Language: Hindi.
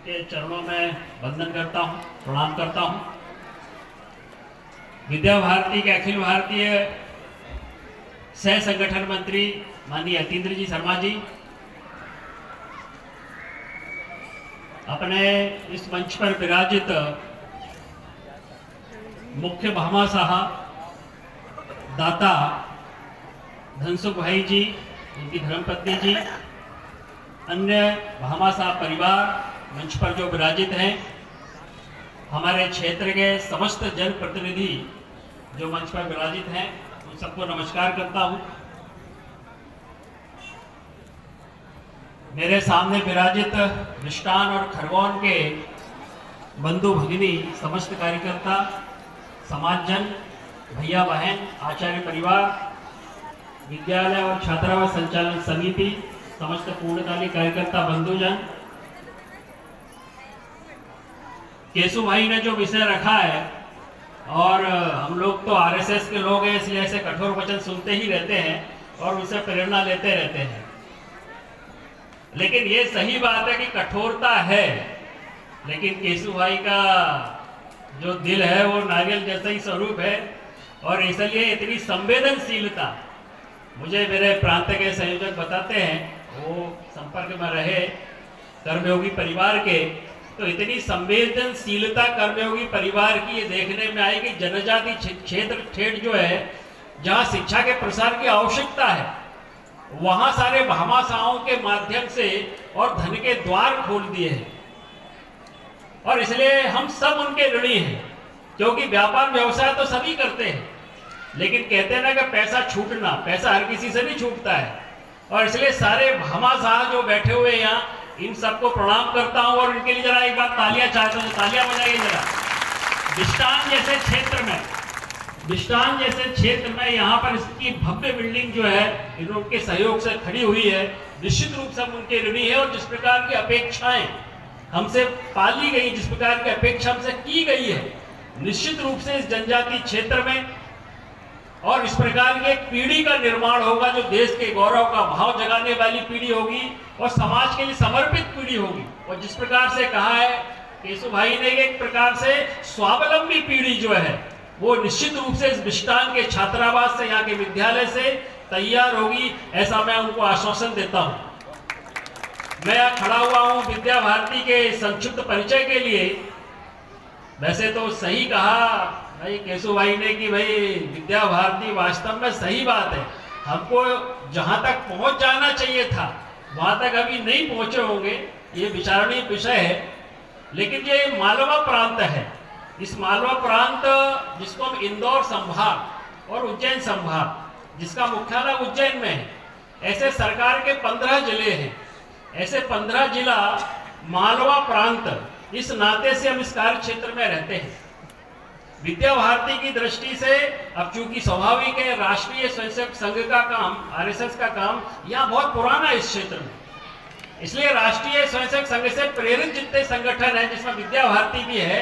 के चरणों में वंदन करता हूँ, प्रणाम करता हूँ। विद्या भारती के अखिल भारतीय सह संगठन मंत्री माननीय यतीन्द्र जी शर्मा जी, अपने इस मंच पर विराजित मुख्य भामाशाह दाता धनसुख भाई जी, उनकी धर्मपत्नी जी, अन्य भामाशाह परिवार मंच पर जो विराजित हैं, हमारे क्षेत्र के समस्त जनप्रतिनिधि जो मंच पर विराजित हैं, उन सबको नमस्कार करता हूं। मेरे सामने विराजित मिष्टान और खरगोन के बंधु भगिनी, समस्त कार्यकर्ता, समाजजन, भैया बहन, आचार्य परिवार, विद्यालय और छात्रावास संचालन समिति, समस्त पूर्णकालिक कार्यकर्ता बंधुजन, केशु भाई ने जो विषय रखा है, और हम लोग तो आरएसएस के लोग हैं, इसलिए ऐसे कठोर वचन सुनते ही रहते हैं और उनसे प्रेरणा लेते रहते हैं। लेकिन ये सही बात है कि कठोरता है, लेकिन केशु भाई का जो दिल है वो नारियल जैसा ही स्वरूप है, और इसलिए इतनी संवेदनशीलता, मुझे मेरे प्रांत के संयोजक बताते हैं, वो संपर्क में रहे कर्मयोगी परिवार के, तो इतनी संवेदनशीलता कर्मयोगी परिवार की ये देखने में आई कि जनजाति क्षेत्र ठेठ जो है, जहाँ शिक्षा के प्रसार की आवश्यकता है, वहाँ सारे भामाशाहों के माध्यम से और धन के द्वार खोल दिए हैं। और इसलिए हम सब उनके ऋणी हैं, क्योंकि व्यापार व्यवसाय तो सभी करते हैं, लेकिन कहते हैं ना कि पैसा छूटना, पैसा हर किसी से नहीं छूटता है। और इसलिए सारे भामाशाह जो बैठे हुए हैं यहाँ, इन सबको प्रणाम करता हूँ, और इनके लिए जरा एक बार तालियां चाहता हूँ, तालियां बजाइए जरा। बिस्टान जैसे क्षेत्र में यहाँ पर इसकी भव्य बिल्डिंग जो है, इनके सहयोग से खड़ी हुई है, निश्चित रूप से हम उनके ऋणी है। और जिस प्रकार की अपेक्षाएं हमसे पाली गई, जिस प्रकार की अपेक्षा हमसे की गई है, निश्चित रूप से इस जनजाति क्षेत्र में और इस प्रकार की एक पीढ़ी का निर्माण होगा, जो देश के गौरव का भाव जगाने वाली पीढ़ी होगी और समाज के लिए समर्पित पीढ़ी होगी। और जिस प्रकार से कहा है केशु भाई ने, एक प्रकार से स्वावलंबी पीढ़ी जो है, वो निश्चित रूप से इस बिस्टान के छात्रावास से, यहाँ के विद्यालय से तैयार होगी, ऐसा मैं उनको आश्वासन देता हूँ। मैं यहाँ खड़ा हुआ हूँ विद्या भारती के संक्षिप्त परिचय के लिए। वैसे तो सही कहा भाई केशु भाई ने कि भाई विद्या भारती वास्तव में सही बात है, हमको जहां तक पहुंच जाना चाहिए था वहां तक अभी नहीं पहुंचे होंगे, ये विचारणीय विषय है। लेकिन ये मालवा प्रांत है, इस मालवा प्रांत जिसको हम इंदौर संभाग और उज्जैन संभाग, जिसका मुख्यालय उज्जैन में है, ऐसे सरकार के 15 जिले हैं, ऐसे 15 जिला मालवा प्रांत, इस नाते से हम इस कार्य क्षेत्र में रहते हैं। विद्या भारती की दृष्टि से अब चूंकि स्वाभाविक है, राष्ट्रीय स्वयंसेवक संघ का काम, आरएसएस का काम यहाँ बहुत पुराना है इस क्षेत्र में, इसलिए राष्ट्रीय स्वयंसेवक संघ से प्रेरित जितने संगठन हैं, जिसमें विद्या भारती भी है,